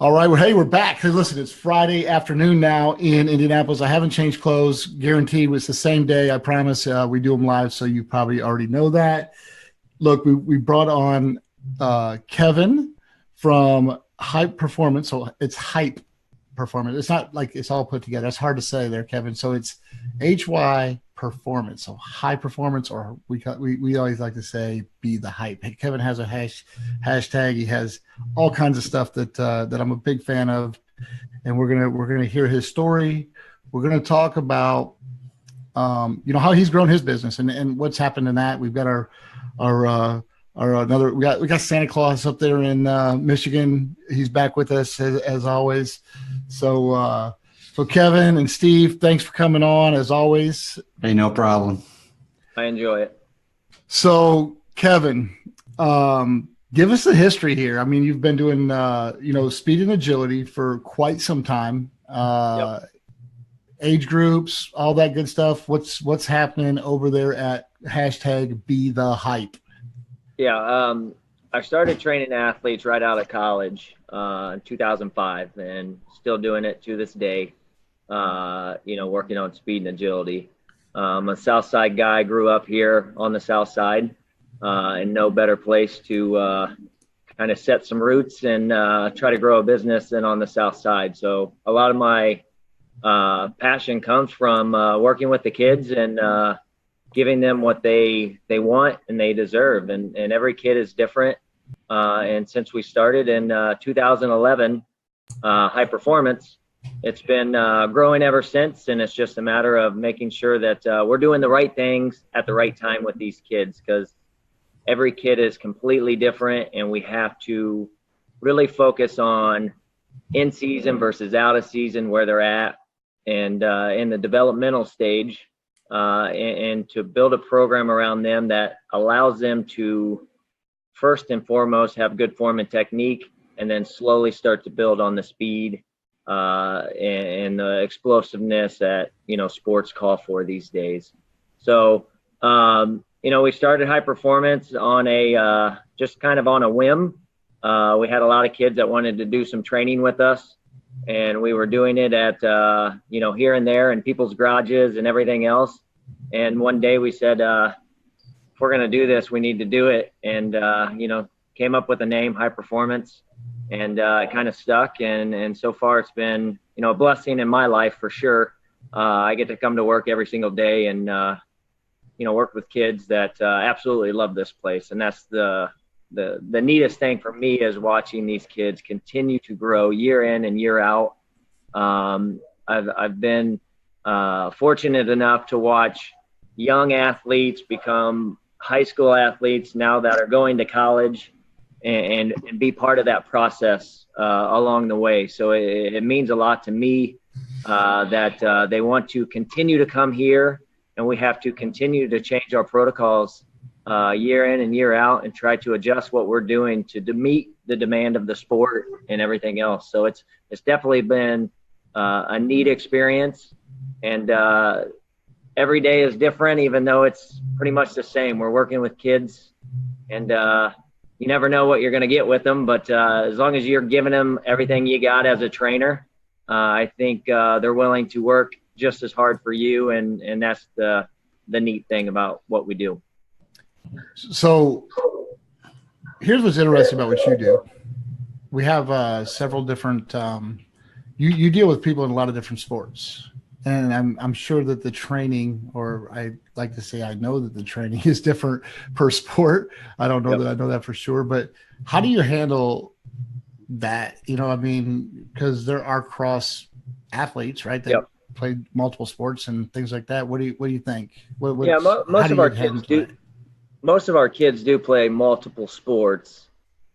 All right. Well, hey, we're back. Hey, listen, it's Friday afternoon now in Indianapolis. I haven't changed clothes. Guaranteed it's the same day. I promise. We do them live, so you probably already know that. Look, we brought on Kevin from Hype Performance. So it's Hype Performance. It's not like it's all put together. It's hard to say there, Kevin. So it's HY Performance. So high performance, or we always like to say be the hype. Hey, Kevin has a hashtag. He has all kinds of stuff that I'm a big fan of, and we're gonna hear his story. We're gonna talk about how he's grown his business and what's happened in that. We've got our another we got Santa Claus up there in Michigan. He's back with us as always. So Kevin and Steve, thanks for coming on as always. Hey, no problem. I enjoy it. So Kevin, give us the history here. I mean, you've been doing speed and agility for quite some time. Yep. Age groups, all that good stuff. What's happening over there at hashtag Be the Hype? Yeah, I started training athletes right out of college in 2005 and still doing it to this day, working on speed and agility. I'm a South Side guy, grew up here on the South Side, and no better place to kind of set some roots and try to grow a business than on the South Side. So a lot of my passion comes from working with the kids and giving them what they want and they deserve. And every kid is different. And since we started in 2011, Hyperformance, it's been growing ever since. And it's just a matter of making sure that we're doing the right things at the right time with these kids, because every kid is completely different. And we have to really focus on in season versus out of season, where they're at, and in the developmental stage, and to build a program around them that allows them to first and foremost have good form and technique, and then slowly start to build on the speed and the explosiveness that sports call for these days. So we started Hyperformance on a just kind of on a whim. We had a lot of kids that wanted to do some training with us, and we were doing it at here and there in people's garages and everything else. And one day we said, if we're going to do this, we need to do it. And came up with the name Hyperformance, and it kind of stuck. And so far it's been a blessing in my life for sure. I get to come to work every single day and work with kids that absolutely love this place. And that's the neatest thing for me, is watching these kids continue to grow year in and year out. I've been fortunate enough to watch young athletes become high school athletes now that are going to college, and be part of that process along the way. So it means a lot to me that they want to continue to come here, and we have to continue to change our protocols year in and year out, and try to adjust what we're doing to meet the demand of the sport and everything else. So it's definitely been a neat experience, and every day is different, even though it's pretty much the same. We're working with kids, and you never know what you're going to get with them, but as long as you're giving them everything you got as a trainer, I think they're willing to work just as hard for you, and that's the neat thing about what we do. So here's what's interesting about what you do. We have several different you deal with people in a lot of different sports, and I'm sure that the training, or I like to say I know that the training is different per sport. I don't know Yep. that I know that for sure, but how do you handle that? Because there are cross athletes, right, that Yep. play multiple sports and things like that. What do you think? Yeah, most of our kids do. Most of our kids do play multiple sports.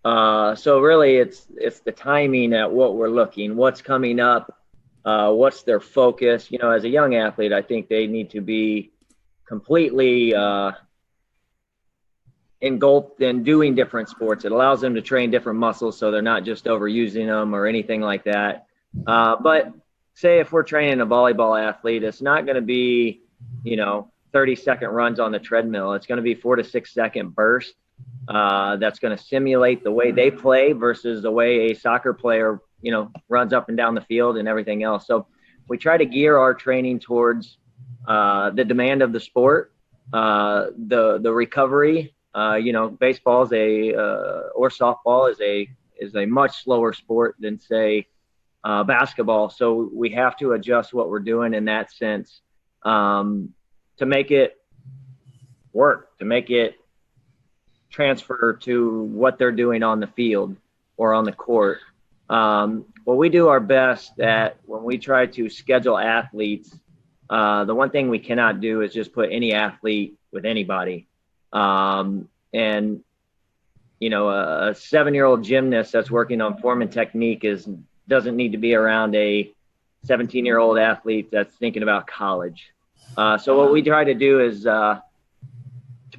So really it's the timing at what we're looking, what's coming up, what's their focus. As a young athlete, I think they need to be completely engulfed in doing different sports. It allows them to train different muscles, so they're not just overusing them or anything like that. But say if we're training a volleyball athlete, it's not going to be, 30-second runs on the treadmill. It's going to be 4 to 6 second bursts. That's going to simulate the way they play versus the way a soccer player runs up and down the field and everything else. So we try to gear our training towards the demand of the sport, the recovery. Baseball or softball is a much slower sport than, say, basketball. So we have to adjust what we're doing in that sense, to make it work, to make it transfer to what they're doing on the field or on the court. Well, we do our best at when we try to schedule athletes. The one thing we cannot do is just put any athlete with anybody. A 7-year-old gymnast that's working on form and technique doesn't need to be around a 17-year-old athlete that's thinking about college. So what we try to do is to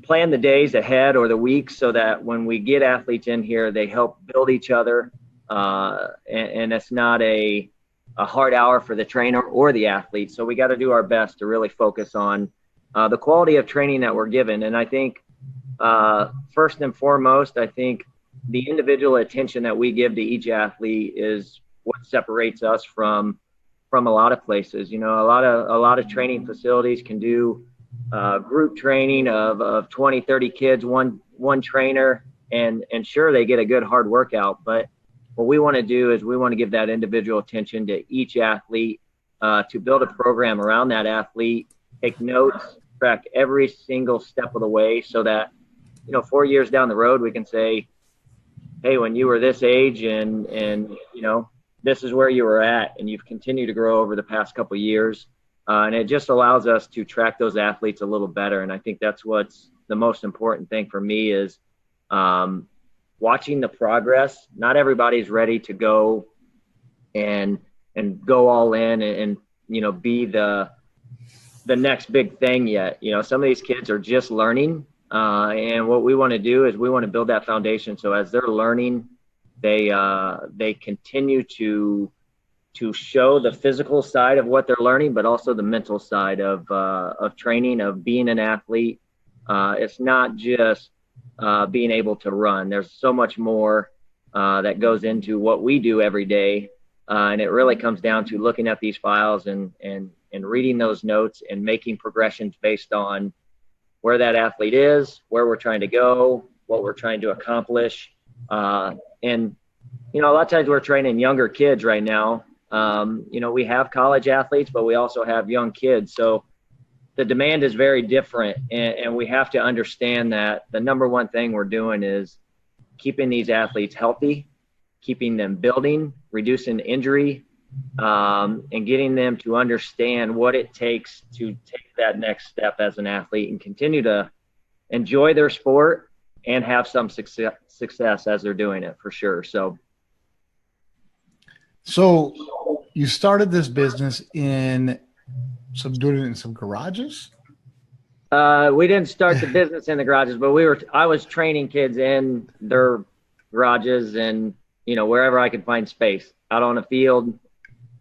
plan the days ahead or the weeks so that when we get athletes in here, they help build each other. And it's not a hard hour for the trainer or the athlete. So we got to do our best to really focus on the quality of training that we're given. And I think first and foremost, I think the individual attention that we give to each athlete is what separates us from a lot of places. A lot of training facilities can do group training of 20, 30 kids, one trainer, and sure, they get a good hard workout. But what we want to do is we want to give that individual attention to each athlete, to build a program around that athlete, take notes, track every single step of the way so that, 4 years down the road, we can say, hey, when you were this age and this is where you were at, and you've continued to grow over the past couple of years. And it just allows us to track those athletes a little better. And I think that's what's the most important thing for me is watching the progress. Not everybody's ready to go and go all in and be the next big thing yet. Some of these kids are just learning. And what we want to do is we want to build that foundation. So as they're learning, they continue to show the physical side of what they're learning, but also the mental side of training, of being an athlete. It's not just being able to run. There's so much more that goes into what we do every day. And it really comes down to looking at these files and reading those notes and making progressions based on where that athlete is, where we're trying to go, what we're trying to accomplish. And a lot of times we're training younger kids right now. We have college athletes, but we also have young kids. So the demand is very different. And we have to understand that the number one thing we're doing is keeping these athletes healthy, keeping them building, reducing injury, and getting them to understand what it takes to take that next step as an athlete and continue to enjoy their sport and have some success as they're doing it, for sure. So you started this business doing it in some garages? We didn't start the business in the garages, but I was training kids in their garages and, wherever I could find space, out on a field,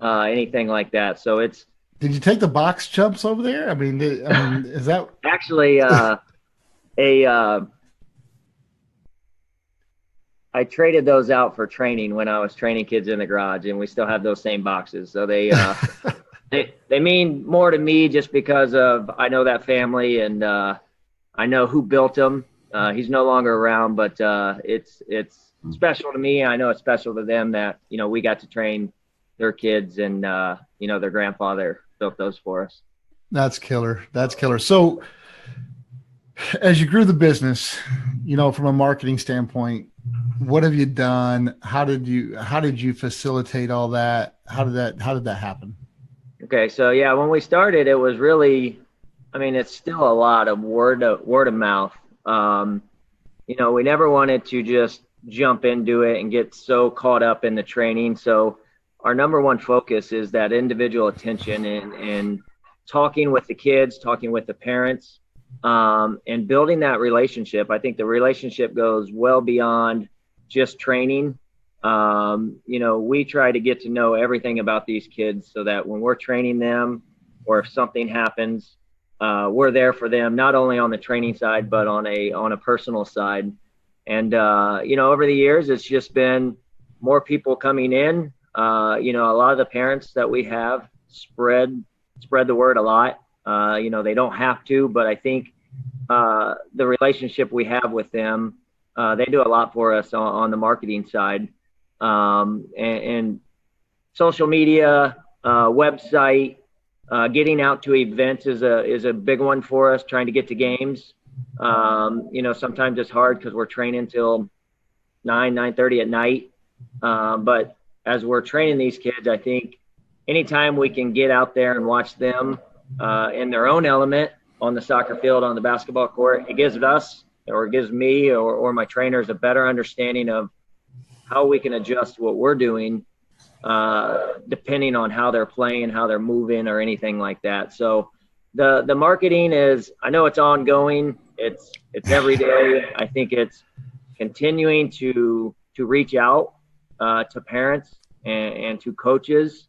anything like that. So Did you take the box jumps over there? Is that actually I traded those out for training when I was training kids in the garage, and we still have those same boxes. So they mean more to me just because of I know that family and I know who built them. He's no longer around, but it's special to me. I know it's special to them that we got to train their kids and their grandfather built those for us. That's killer. So as you grew the business, from a marketing standpoint, what have you done? How did you facilitate all that? How did that happen? Okay. So yeah, when we started, it was really, it's still a lot of word of mouth. We never wanted to just jump into it and get so caught up in the training. So our number one focus is that individual attention and talking with the kids, talking with the parents, and building that relationship. I think the relationship goes well beyond just training. We try to get to know everything about these kids so that when we're training them or if something happens, we're there for them, not only on the training side, but on a personal side. And, over the years, it's just been more people coming in A lot of the parents that we have spread the word a lot. They don't have to, but I think the relationship we have with them, they do a lot for us on the marketing side, and social media, website, getting out to events is a big one for us. Trying to get to games, sometimes it's hard because we're training till 9:30 at night. But as we're training these kids, I think anytime we can get out there and watch them in their own element on the soccer field, on the basketball court, it gives us, or it gives me or my trainers, a better understanding of how we can adjust what we're doing depending on how they're playing, how they're moving, or anything like that. So the marketing is, I know it's ongoing. It's every day. I think it's continuing to reach out to parents and to coaches.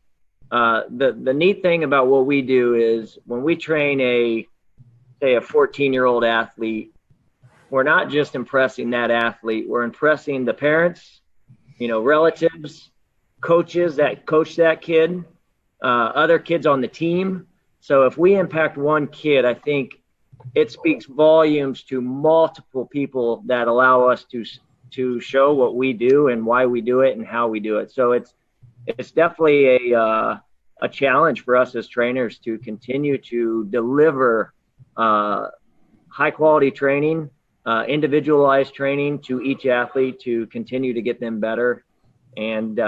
The neat thing about what we do is when we train a 14-year-old athlete, we're not just impressing that athlete, we're impressing the parents, relatives, coaches that coach that kid, other kids on the team. So if we impact one kid, I think it speaks volumes to multiple people that allow us to show what we do and why we do it and how we do it. So it's definitely a challenge for us as trainers to continue to deliver high quality training, individualized training to each athlete to continue to get them better. And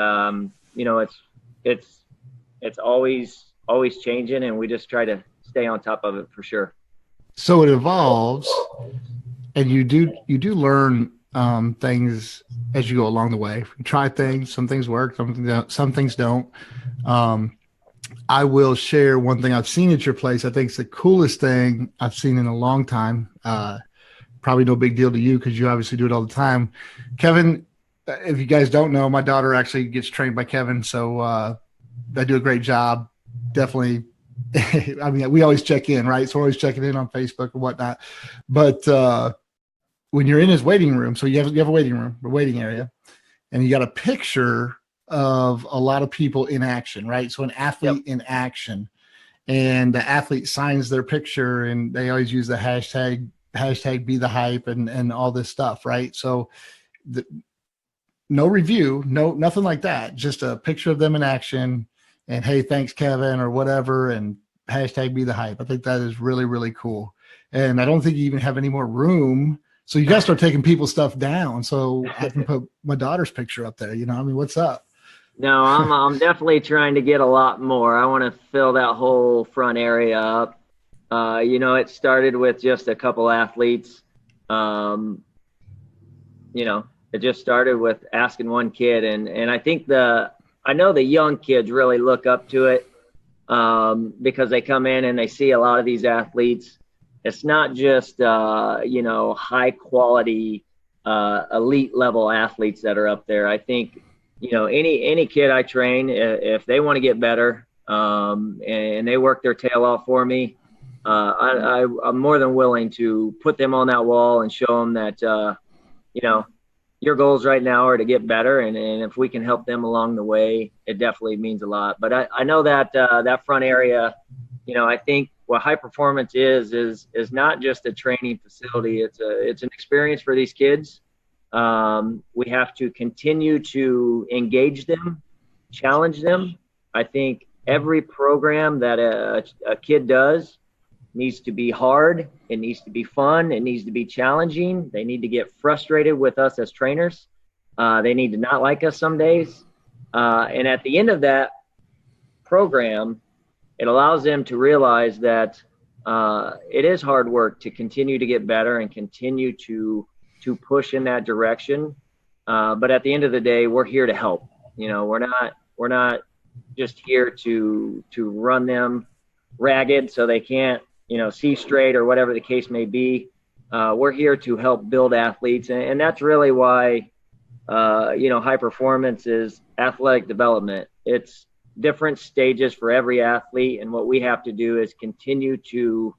it's always changing, and we just try to stay on top of it for sure. So it evolves, and you do learn things as you go along the way. You try things, some things work, some things don't. I will share one thing I've seen at your place. I think it's the coolest thing I've seen in a long time. Probably no big deal to you because you obviously do it all the time. Kevin, if you guys don't know, my daughter actually gets trained by Kevin, so they do a great job. Definitely. I mean, we always check in, right? So we're always checking in on Facebook and whatnot. But when you're in his waiting room, so you have a waiting room, a waiting area, and you got a picture of a lot of people in action, right? So an athlete in action, and the athlete signs their picture, and they always use the hashtag be the hype and all this stuff, right? So no review, nothing like that, just a picture of them in action, and hey, thanks Kevin or whatever, and hashtag be the hype. I think that is really, really cool. And I don't think you even have any more room. So you guys start taking people's stuff down. So I can put my daughter's picture up there. I mean, what's up? No, I'm definitely trying to get a lot more. I want to fill that whole front area up. It started with just a couple athletes. It just started with asking one kid, and I think I know the young kids really look up to it because they come in and they see a lot of these athletes. It's not just high quality elite level athletes that are up there. I think any kid I train, if they want to get better and they work their tail off for me, I'm more than willing to put them on that wall and show them that your goals right now are to get better, and if we can help them along the way, it definitely means a lot. But I know that that front area, I think what Hyperformance is not just a training facility. It's an experience for these kids. We have to continue to engage them, challenge them. I think every program that a kid does needs to be hard. It needs to be fun. It needs to be challenging. They need to get frustrated with us as trainers. They need to not like us some days. And at the end of that program, it allows them to realize that it is hard work to continue to get better and continue to push in that direction. But at the end of the day, we're here to help. We're not just here to run them ragged so they can't see straight or whatever the case may be. We're here to help build athletes, and that's really why Hyperformance is athletic development. It's different stages for every athlete, and what we have to do is continue to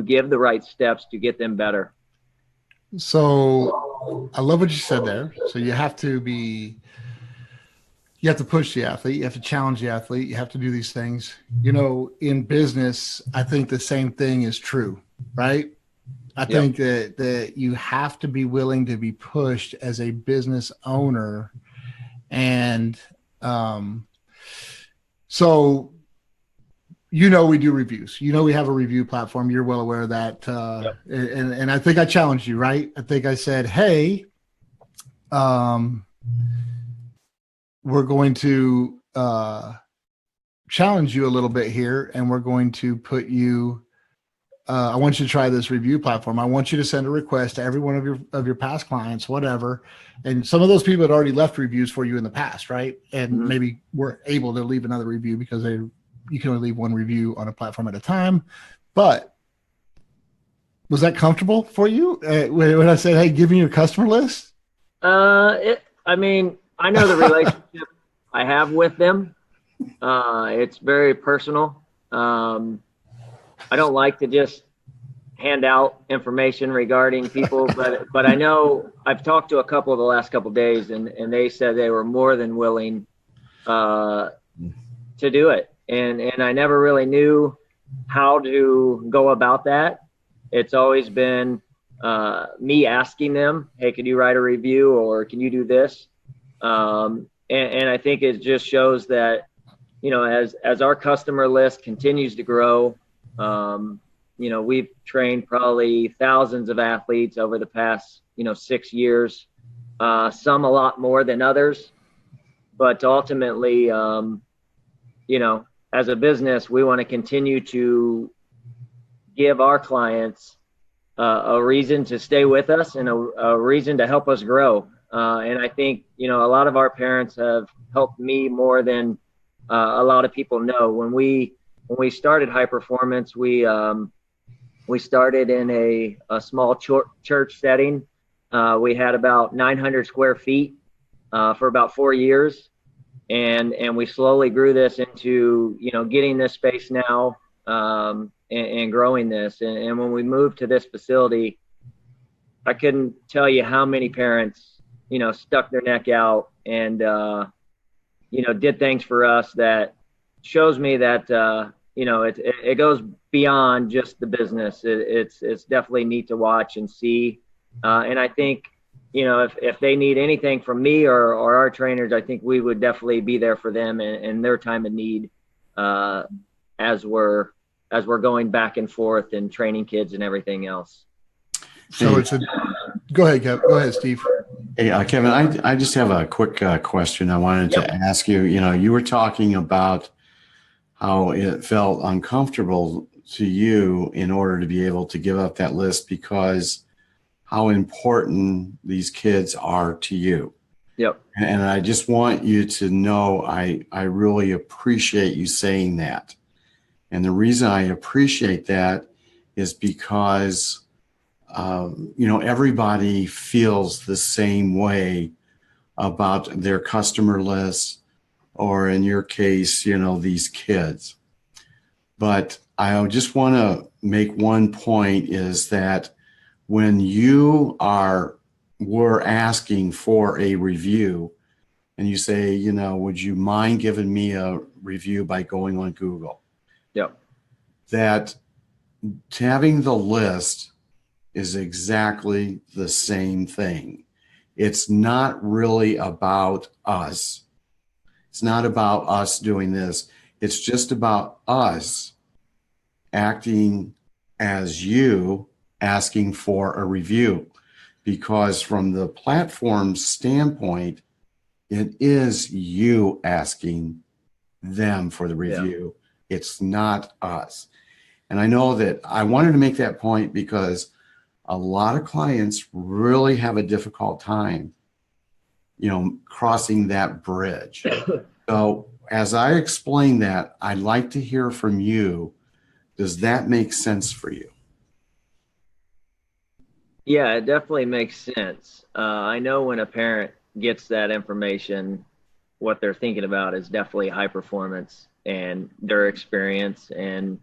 give the right steps to get them better. So I love what you said there. So you have to be You have to push the athlete. You have to challenge the athlete. You have to do these things. In business, I think the same thing is true, right? I Yep. think that you have to be willing to be pushed as a business owner. And so, we do reviews. We have a review platform. You're well aware of that. Yep. And I think I challenged you, right? I think I said, hey, we're going to challenge you a little bit here, and we're going to put you. I want you to try this review platform. I want you to send a request to every one of your past clients, whatever. And some of those people had already left reviews for you in the past, right? And maybe were able to leave another review because you can only leave one review on a platform at a time. But was that comfortable for you when I said, "Hey, give me your customer list"? I know the relationship I have with them. It's very personal. I don't like to just hand out information regarding people, but I know I've talked to a couple the last couple of days, and they said they were more than willing to do it. And I never really knew how to go about that. It's always been me asking them, hey, could you write a review, or can you do this? And I think it just shows that, as our customer list continues to grow, we've trained probably thousands of athletes over the past, 6 years, some a lot more than others. But ultimately, as a business, we want to continue to give our clients a reason to stay with us and a reason to help us grow. And I think, a lot of our parents have helped me more than a lot of people know. When we started Hyperformance, we started in a small church setting. We had about 900 square feet for about 4 years. And we slowly grew this into, getting this space now and growing this. And when we moved to this facility, I couldn't tell you how many parents, stuck their neck out and, did things for us that shows me that, it goes beyond just the business. It's definitely neat to watch and see. And I think, if they need anything from me or our trainers, I think we would definitely be there for them in their time of need as we're going back and forth and training kids and everything else. So go ahead, Kev. Go ahead, Steve. Hey, Kevin, I just have a quick question I wanted to ask you. You were talking about how it felt uncomfortable to you in order to be able to give up that list because how important these kids are to you. Yep. And I just want you to know I really appreciate you saying that. And the reason I appreciate that is because, everybody feels the same way about their customer list, or in your case, these kids. But I just want to make one point is that when you were asking for a review and you say, would you mind giving me a review by going on Google? Yep. That having the list is exactly the same thing. It's not really about us. It's not about us doing this. It's just about us acting as you asking for a review, because from the platform's standpoint, it is you asking them for the review. Yeah. It's not us. And I know that I wanted to make that point because a lot of clients really have a difficult time, crossing that bridge. So as I explain that, I'd like to hear from you. Does that make sense for you? Yeah, it definitely makes sense. I know when a parent gets that information, what they're thinking about is definitely Hyperformance and their experience and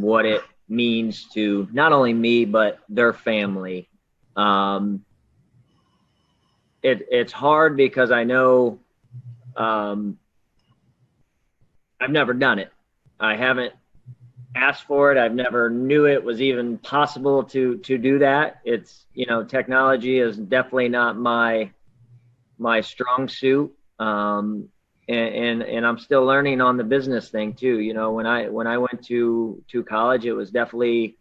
what it means to not only me, but their family. It's hard because I know I've never done it. I haven't asked for it. I've never knew it was even possible to do that. It's, technology is definitely not my strong suit. And I'm still learning on the business thing too. When I went to college, it was definitely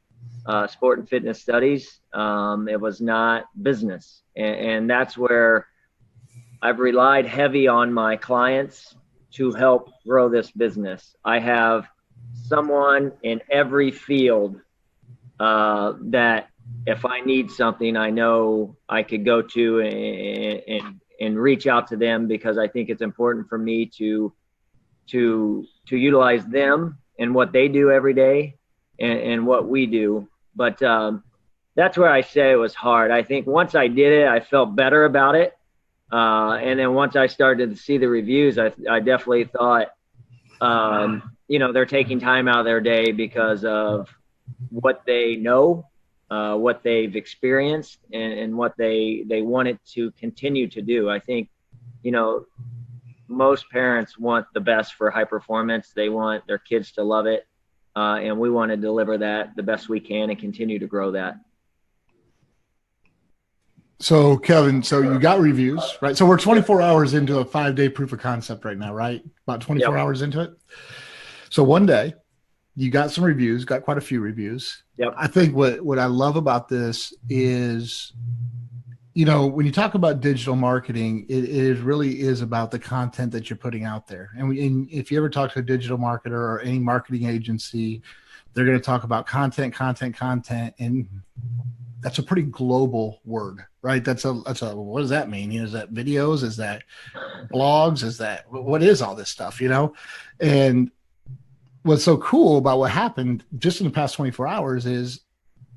sport and fitness studies. It was not business, and that's where I've relied heavy on my clients to help grow this business. I have someone in every field that if I need something, I know I could go to and reach out to them, because I think it's important for me to utilize them and what they do every day and what we do. But that's where I say it was hard. I think once I did it, I felt better about it. And then once I started to see the reviews, I definitely thought, they're taking time out of their day because of what they know, what they've experienced, and what they wanted to continue to do. I think, most parents want the best for Hyperformance. They want their kids to love it. And we want to deliver that the best we can and continue to grow that. So Kevin, so you got reviews, right? So we're 24 hours into a 5-day proof of concept right now, right? About 24 Yep. hours into it. So one day you got some reviews, got quite a few reviews. Yep. I think what I love about this is, when you talk about digital marketing, it really is about the content that you're putting out there. And if you ever talk to a digital marketer or any marketing agency, they're going to talk about content. And that's a pretty global word, right? That's a, what does that mean? Is that videos? Is that blogs? What is all this stuff, And what's so cool about what happened just in the past 24 hours is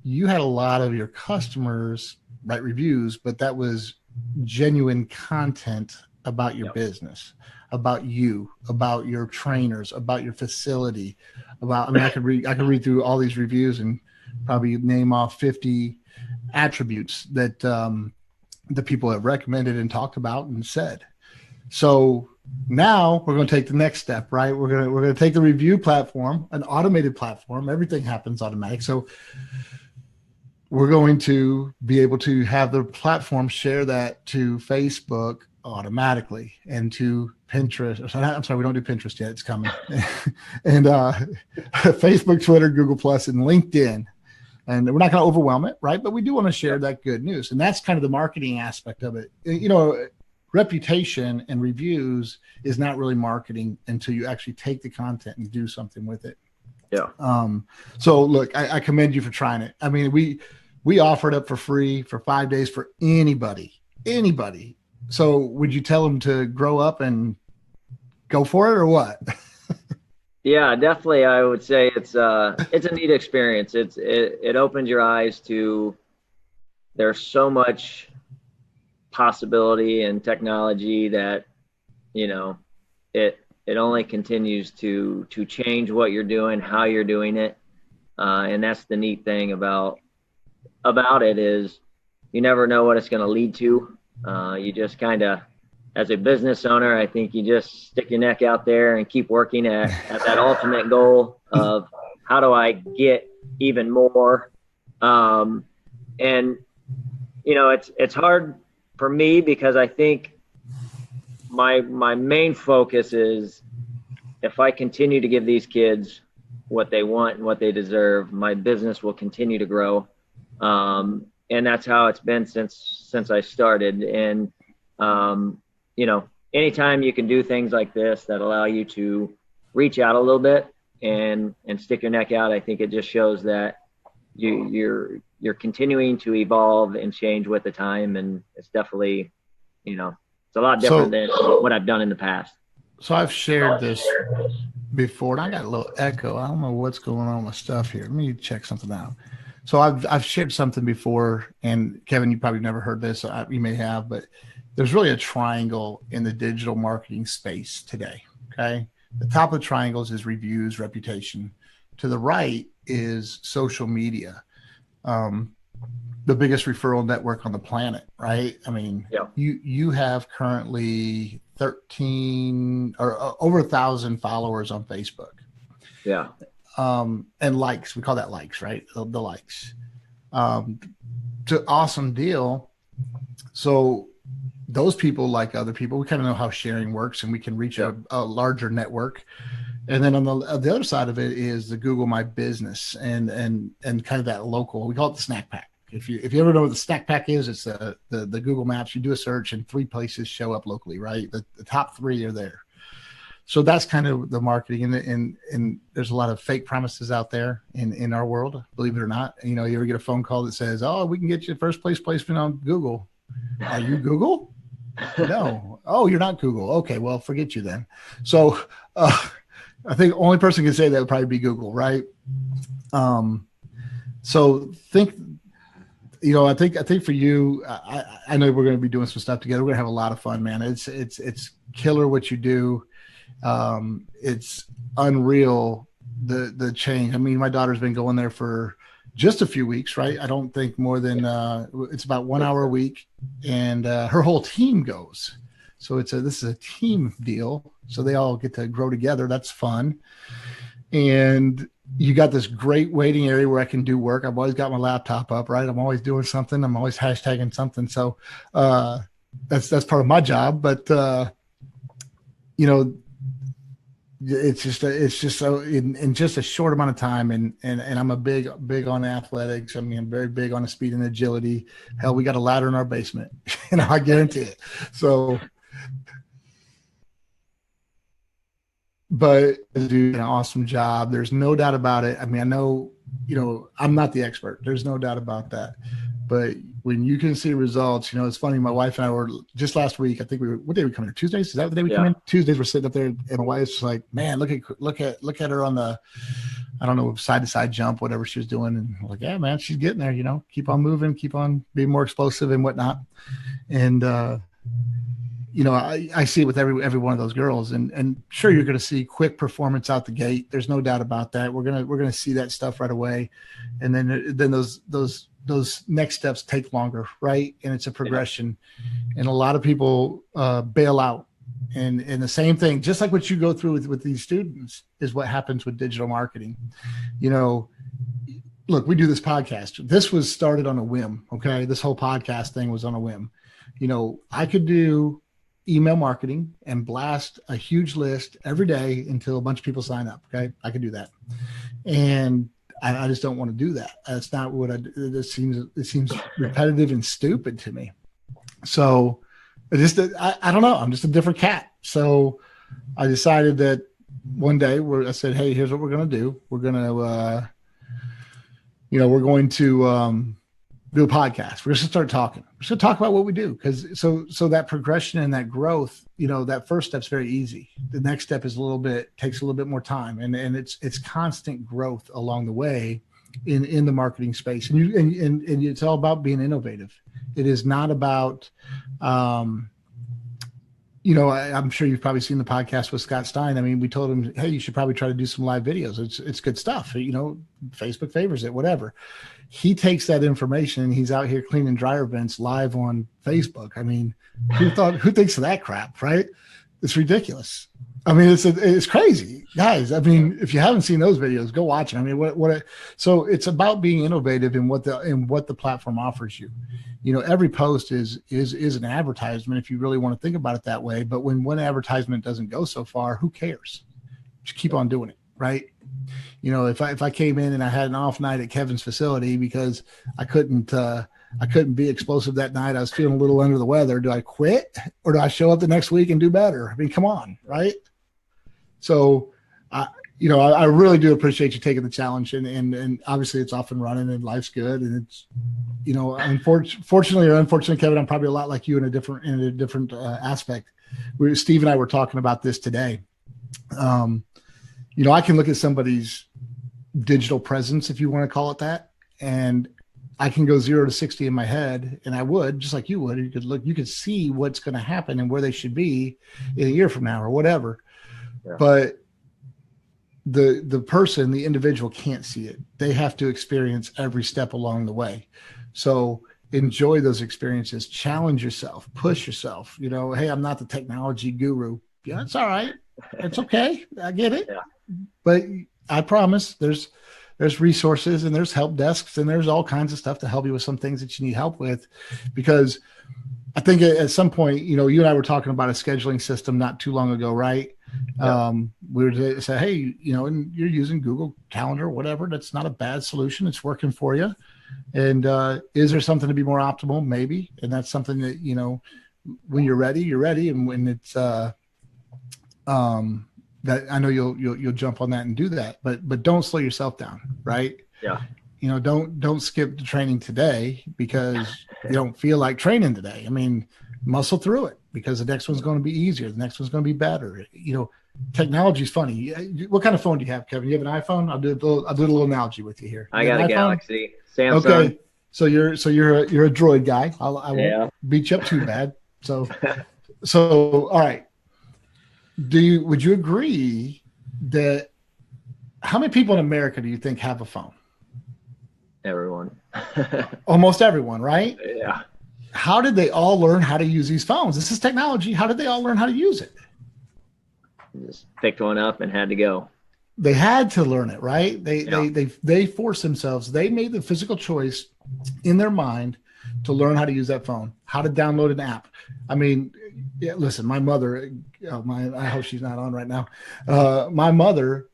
you had a lot of your customers write reviews, but that was genuine content about your business, about you, about your trainers, about your facility, I could read through all these reviews and probably name off 50 attributes that the people have recommended and talked about and said. So now we're going to take the next step, right? We're going to take the review platform, an automated platform. Everything happens automatic. So we're going to be able to have the platform share that to Facebook automatically and to Pinterest. I'm sorry, we don't do Pinterest yet. It's coming. And Facebook, Twitter, Google Plus, and LinkedIn. And we're not going to overwhelm it, right? But we do want to share that good news. And that's kind of the marketing aspect of it. Reputation and reviews is not really marketing until you actually take the content and do something with it. Yeah. So look, I commend you for trying it. I mean, we offer it up for free for 5 days for anybody. So would you tell them to grow up and go for it or what? Yeah, definitely. I would say it's a neat experience. It opens your eyes to, there's so much possibility and technology that, it only continues to change what you're doing, how you're doing it. And that's the neat thing about it, is you never know what it's going to lead to. You just kind of, as a business owner, I think you just stick your neck out there and keep working at that ultimate goal of how do I get even more. And, it's hard for me because I think my main focus is, if I continue to give these kids what they want and what they deserve, my business will continue to grow. And that's how it's been since I started. And, anytime you can do things like this that allow you to reach out a little bit and stick your neck out, I think it just shows that you're continuing to evolve and change with the time. And it's definitely, it's a lot different than what I've done in the past. So I've shared this before, and I got a little echo. I don't know what's going on with stuff here. Let me check something out. So I've shared something before, and Kevin, you probably never heard this. You may have, but there's really a triangle in the digital marketing space today. Okay. The top of the triangles is reviews, reputation. To the right is social media, the biggest referral network on the planet, right? I mean, you have currently 13 or over 1,000 followers on Facebook. Yeah. And likes, we call that likes, right? The likes. It's an awesome deal. So those people, like other people, we kind of know how sharing works, and we can reach a larger network. And then on the other side of it is the Google My Business and kind of that local, we call it the snack pack. If you ever know what the snack pack is, it's the Google Maps. You do a search and 3 places show up locally, right? The top 3 are there. So that's kind of the marketing, and there's a lot of fake promises out there in our world, believe it or not. You know, you ever get a phone call that says, "Oh, we can get you first place placement on Google." Are you Google? No. Oh, you're not Google. Okay, well, forget you then. So I think the only person can say that would probably be Google, right? So think, you know, I think for you, I know we're going to be doing some stuff together. We're going to have a lot of fun, man. It's killer what you do. It's unreal, the change. I mean, my daughter's been going there for just a few weeks, right? I don't think more than it's about 1 hour a week, and her whole team goes. So this is a team deal. So they all get to grow together. That's fun. And you got this great waiting area where I can do work. I've always got my laptop up, right? I'm always doing something. I'm always hashtagging something. So that's part of my job. But you know, it's just so in just a short amount of time, and I'm a big on athletics. I mean, I'm very big on the speed and agility. Hell, we got a ladder in our basement, and I guarantee it. So, but do an awesome job. There's no doubt about it. I mean, I know, you know, I'm not the expert. There's no doubt about that. But when you can see results, you know, it's funny. My wife and I were just last week. I think what day we come in? Tuesdays? Is that the day we come in? Tuesdays. We're sitting up there, and my wife's like, "Man, look at her on the, I don't know, side to side jump, whatever she was doing." And I'm like, "Yeah, man, she's getting there. You know, keep on moving, keep on being more explosive and whatnot." And you know, I see it with every one of those girls, and sure, you're going to see quick performance out the gate. There's no doubt about that. We're gonna see that stuff right away, and then those next steps take longer, right? And it's a progression, and a lot of people bail out. And the same thing, just like what you go through with these students, is what happens with digital marketing. You know, look, we do this podcast. This was started on a whim. Okay, this whole podcast thing was on a whim. You know, I could do email marketing and blast a huge list every day until a bunch of people sign up. Okay. I could do that. And I just don't want to do that. That's not what I do. It seems repetitive and stupid to me. So I don't know. I'm just a different cat. So I decided that one day I said, "Hey, here's what we're going to do. We're going to, we're going to, do a podcast. We're just gonna start talking. We're just gonna talk about what we do." Because so that progression and that growth, you know, that first step's very easy. The next step takes a little bit more time, and it's constant growth along the way in the marketing space. And it's all about being innovative. It is not about you know, I'm sure you've probably seen the podcast with Scott Stein. I mean, we told him, "Hey, you should probably try to do some live videos. It's good stuff. You know, Facebook favors it, whatever." He takes that information and he's out here cleaning dryer vents live on Facebook. I mean, who thinks of that crap, right? It's ridiculous. I mean, it's crazy, guys. I mean, if you haven't seen those videos, go watch them. I mean, so it's about being innovative in what the platform offers you. You know, every post is an advertisement if you really want to think about it that way. But when one advertisement doesn't go so far, who cares? Just keep on doing it, right? You know, if I came in and I had an off night at Kevin's facility because I couldn't be explosive that night, I was feeling a little under the weather, do I quit or do I show up the next week and do better? I mean, come on, right? So, I really do appreciate you taking the challenge, and obviously it's off and running and life's good, and it's, you know, fortunately or unfortunately, Kevin, I'm probably a lot like you in a different aspect. Steve and I were talking about this today. You know, I can look at somebody's digital presence, if you want to call it that, and I can go 0 to 60 in my head, and I would, just like you would. You could see what's going to happen and where they should be in a year from now or whatever. Yeah. But the person, the individual, can't see it. They have to experience every step along the way. So enjoy those experiences, challenge yourself, push yourself. You know, hey, I'm not the technology guru. Yeah, it's all right. It's okay. I get it. Yeah. But I promise there's resources and there's help desks and there's all kinds of stuff to help you with some things that you need help with, because I think at some point, you know, you and I were talking about a scheduling system not too long ago, right? Yeah. We were to say, hey, you know, and you're using Google Calendar, whatever. That's not a bad solution. It's working for you. And is there something to be more optimal? Maybe. And that's something that, you know, when you're ready, you're ready. And when it's that I know you'll jump on that and do that, but don't slow yourself down, right? Yeah. You know, don't skip the training today because you don't feel like training today. I mean, muscle through it because the next one's going to be easier. The next one's going to be better. You know, technology is funny. What kind of phone do you have, Kevin? You have an iPhone? I'll do a little analogy with you here. I got a Galaxy, Samsung. Okay, so you're a Droid guy. I won't beat you up too bad. So all right. Would you agree that how many people in America do you think have a phone? Everyone. Almost everyone, right? Yeah. How did they all learn how to use these phones? This is technology. How did they all learn how to use it? Just picked one up and had to go. They had to learn it, right? They forced themselves. They made the physical choice in their mind to learn how to use that phone, how to download an app. I mean, yeah, listen, my mother, I hope she's not on right now. My mother,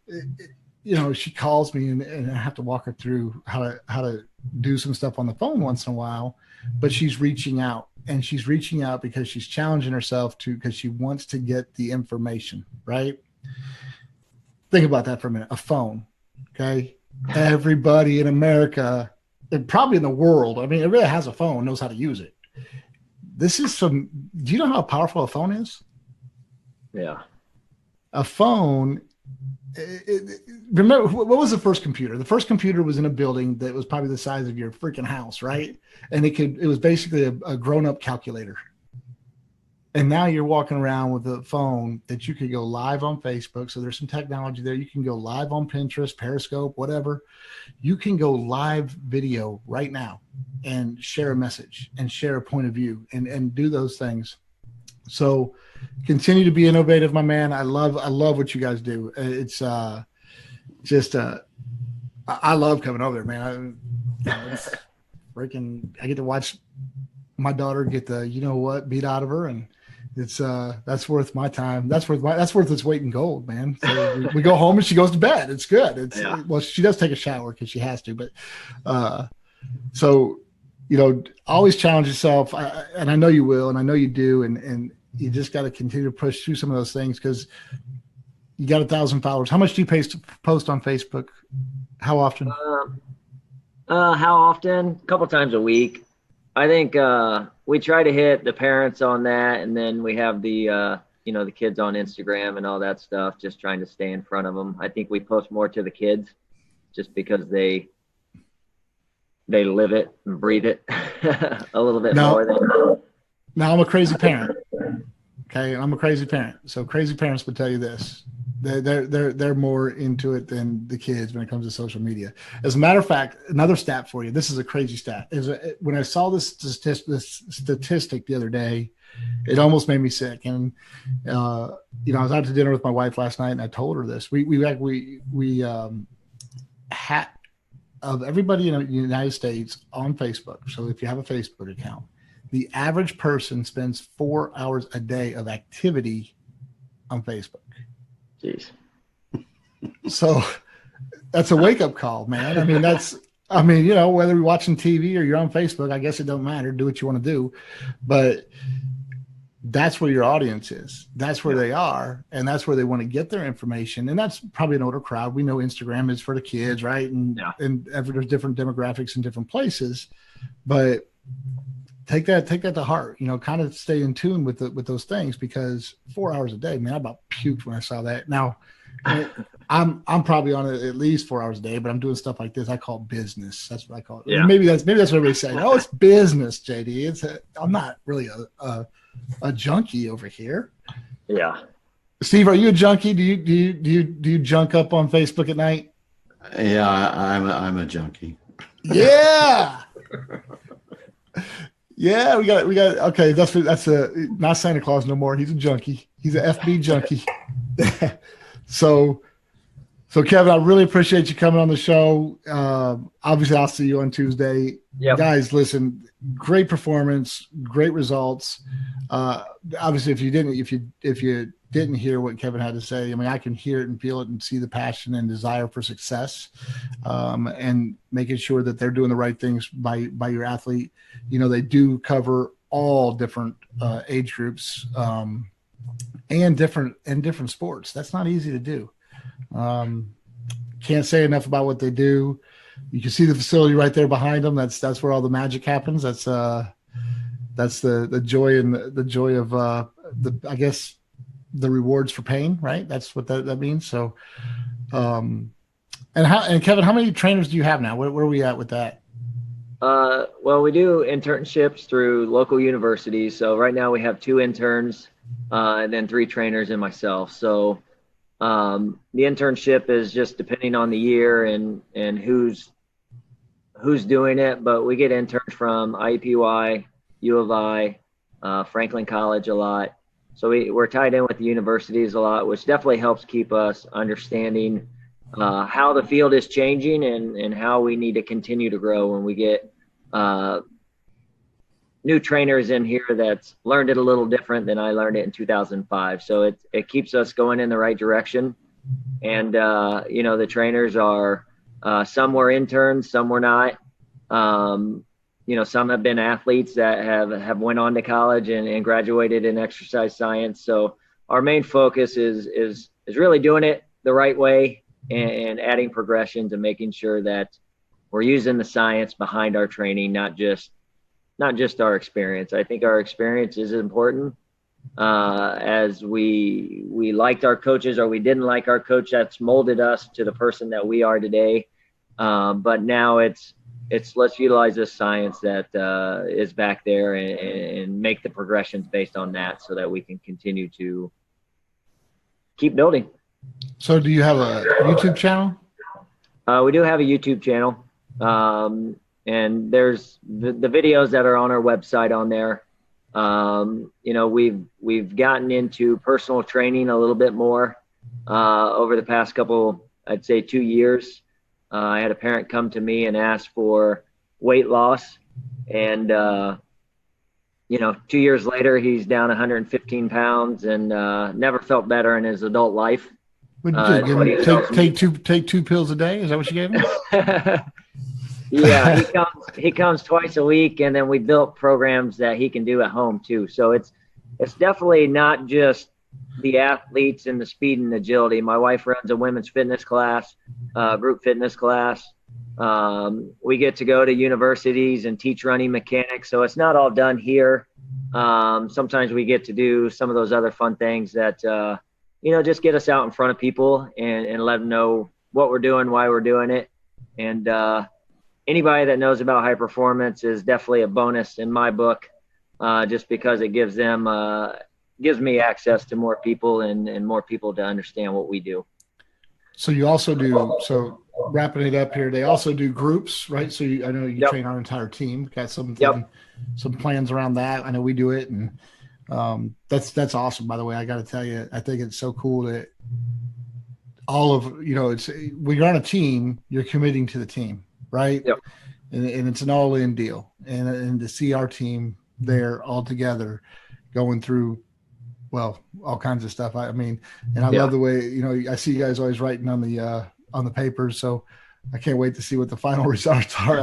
you know, she calls me and I have to walk her through how to do some stuff on the phone once in a while, but she's reaching out because she's challenging herself because she wants to get the information, right? Think about that for a minute. A phone. Okay. Everybody in America and probably in the world, I mean, it really has a phone, knows how to use it. Do you know how powerful a phone is? Yeah. A phone. Remember, what was the first computer? The first computer was in a building that was probably the size of your freaking house, right? And it was basically a grown-up calculator. And now you're walking around with a phone that you could go live on Facebook. So there's some technology there. You can go live on Pinterest, Periscope, whatever. You can go live video right now and share a message and share a point of view and do those things. So continue to be innovative, my man. I love what you guys do. It's I love coming over there, man. It's freaking, I get to watch my daughter get the, you know what, beat out of her. And it's that's worth my time. That's worth its weight in gold, man. So we go home and she goes to bed. It's good. Well, she does take a shower because she has to, but so, you know, always challenge yourself. And I know you will, and I know you do. And you just got to continue to push through some of those things because you got 1,000 followers. How much do you post on Facebook? How often? How often? A couple times a week. I think we try to hit the parents on that, and then we have the the kids on Instagram and all that stuff, just trying to stay in front of them. I think we post more to the kids just because they live it and breathe it a little bit more than. Now I'm a crazy parent. Okay, I'm a crazy parent. So crazy parents would tell you this. They're more into it than the kids when it comes to social media. As a matter of fact, another stat for you. This is a crazy stat. When I saw this statistic the other day, it almost made me sick. And I was out to dinner with my wife last night, and I told her this. We had of everybody in the United States on Facebook. So if you have a Facebook account, the average person spends 4 hours a day of activity on Facebook. Jeez. So that's a wake-up call, man. I mean, whether you're watching TV or you're on Facebook, I guess it don't matter. Do what you want to do. But that's where your audience is. That's where they are, and that's where they want to get their information. And that's probably an older crowd. We know Instagram is for the kids, right? And there's different demographics in different places. But take that to heart, kind of stay in tune with those things, because 4 hours a day, man, I about puked when I saw that. Now I'm probably on it at least 4 hours a day, but I'm doing stuff like this. I call it business. That's what I call it. Yeah. Maybe that's what everybody's saying. Oh, it's business, JD. I'm not really a junkie over here. Yeah. Steve, are you a junkie? Do you junk up on Facebook at night? Yeah, I'm a junkie. Yeah. Yeah, we got. Okay, that's a not Santa Claus no more. He's a junkie. He's an FB junkie. so, so Kevin, I really appreciate you coming on the show. Obviously, I'll see you on Tuesday. Yep. Guys, listen, great performance, great results. Obviously, if you didn't hear what Kevin had to say, I mean, I can hear it and feel it and see the passion and desire for success, and making sure that they're doing the right things by your athlete. You know, they do cover all different age groups, and different sports. That's not easy to do. Can't say enough about what they do. You can see the facility right there behind them. That's where all the magic happens. That's the joy and the joy of I guess the rewards for pain, right? That's what that means. So, and Kevin, how many trainers do you have now? Where are we at with that? Well, we do internships through local universities. So right now we have 2 interns, and then 3 trainers and myself. So the internship is just depending on the year and who's doing it, but we get interns from IUPUI, U of I, Franklin College a lot. So we're tied in with the universities a lot, which definitely helps keep us understanding how the field is changing and how we need to continue to grow when we get new trainers in here that's learned it a little different than I learned it in 2005. So it keeps us going in the right direction. And, you know, the trainers are, some were interns, some were not. You know, some have been athletes that have went on to college and graduated in exercise science. So our main focus is really doing it the right way and adding progressions and making sure that we're using the science behind our training, not just our experience. I think our experience is important. As we liked our coaches or we didn't like our coach, that's molded us to the person that we are today. But now it's let's utilize this science that is back there and make the progressions based on that so that we can continue to keep building. So do you have a YouTube channel? We do have a YouTube channel. And there's the videos that are on our website on there. You know, we've gotten into personal training a little bit more over the past couple, I'd say 2 years. I had a parent come to me and ask for weight loss, and you know, 2 years later, he's down 115 pounds and never felt better in his adult life. What did you do? Take 2 pills a day? Is that what you gave him? Yeah, he comes twice a week, and then we built programs that he can do at home too. So it's definitely not just the athletes and the speed and agility. My wife runs a women's fitness class, group fitness class. We get to go to universities and teach running mechanics. So it's not all done here. Sometimes we get to do some of those other fun things that, you know, just get us out in front of people and let them know what we're doing, why we're doing it. And anybody that knows about Hyperformance is definitely a bonus in my book, just because it gives me access to more people and more people to understand what we do. So you also do, so wrapping it up here, they also do groups, right? So I know you train our entire team. Got some plans around that. I know we do it, and that's awesome. By the way, I got to tell you, I think it's so cool that all of, you know, it's when you're on a team, you're committing to the team, right? Yep. And it's an all-in deal, and to see our team there all together, going through, well, all kinds of stuff. I mean, and I love the way, you know, I see you guys always writing on the papers. So I can't wait to see what the final results are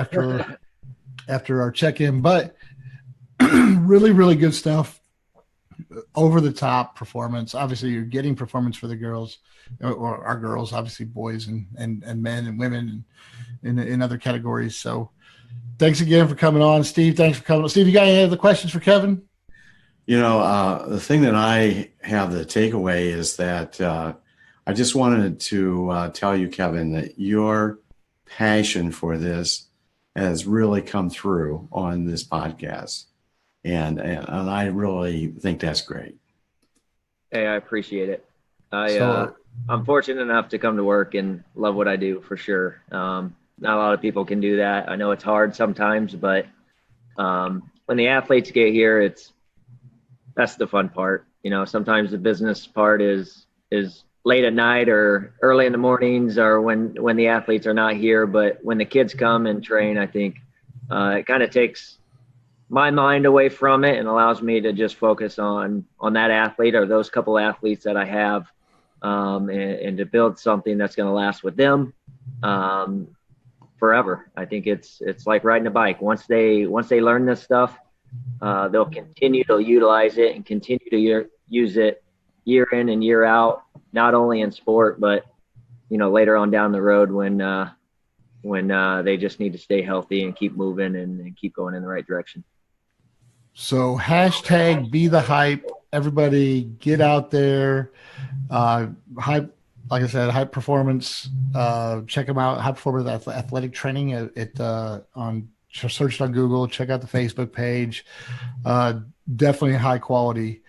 after our check-in. But really, really good stuff. Over the top performance. Obviously, you're getting performance for the girls, or our girls, obviously boys and men and women and in other categories. So thanks again for coming on, Steve. Thanks for coming on. Steve, you got any other questions for Kevin? You know, the thing that I have the takeaway is that I just wanted to tell you, Kevin, that your passion for this has really come through on this podcast. And I really think that's great. Hey, I appreciate it. I'm fortunate enough to come to work and love what I do, for sure. Not a lot of people can do that. I know it's hard sometimes, but When the athletes get here, that's the fun part. Sometimes the business part is late at night or early in the mornings, or when the athletes are not here. But when the kids come and train, I think it kind of takes my mind away from it and allows me to just focus on that athlete or those couple athletes that I have, and to build something that's going to last with them forever. I think it's like riding a bike. Once they learn this stuff, they'll continue to utilize it and continue to use it year in and year out, not only in sport, but later on down the road when they just need to stay healthy and keep moving and keep going in the right direction. So hashtag be the hype. Everybody get out there. Hype, like I said, Hypeformance. Check them out. Hyperformance Athletic Training. Search it on Google. Check out the Facebook page. Definitely high quality.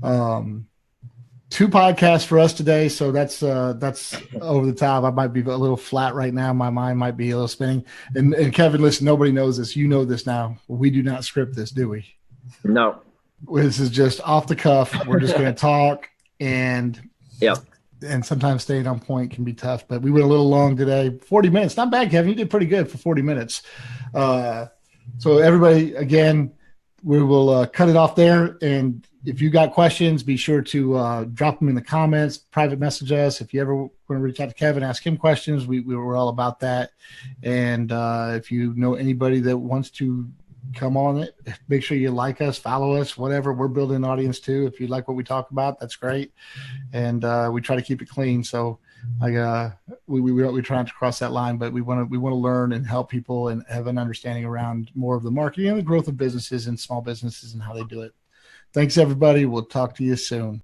2 podcasts for us today, so that's over the top. I might be a little flat right now. My mind might be a little spinning. And Kevin, listen, nobody knows this. You know this now. We do not script this, do we? No. This is just off the cuff. We're just going to talk, and sometimes staying on point can be tough. But we went a little long today. 40 minutes, not bad, Kevin. You did pretty good for 40 minutes. So everybody, again, we will cut it off there. And if you got questions, be sure to drop them in the comments, private message us. If you ever want to reach out to Kevin, ask him questions. We're all about that. And if you know anybody that wants to come on it, make sure you like us, follow us, whatever. We're building an audience too. If you like what we talk about, that's great. And we try to keep it clean. So we try not to cross that line, but we want to learn and help people and have an understanding around more of the marketing and the growth of businesses and small businesses and how they do it. Thanks, everybody. We'll talk to you soon.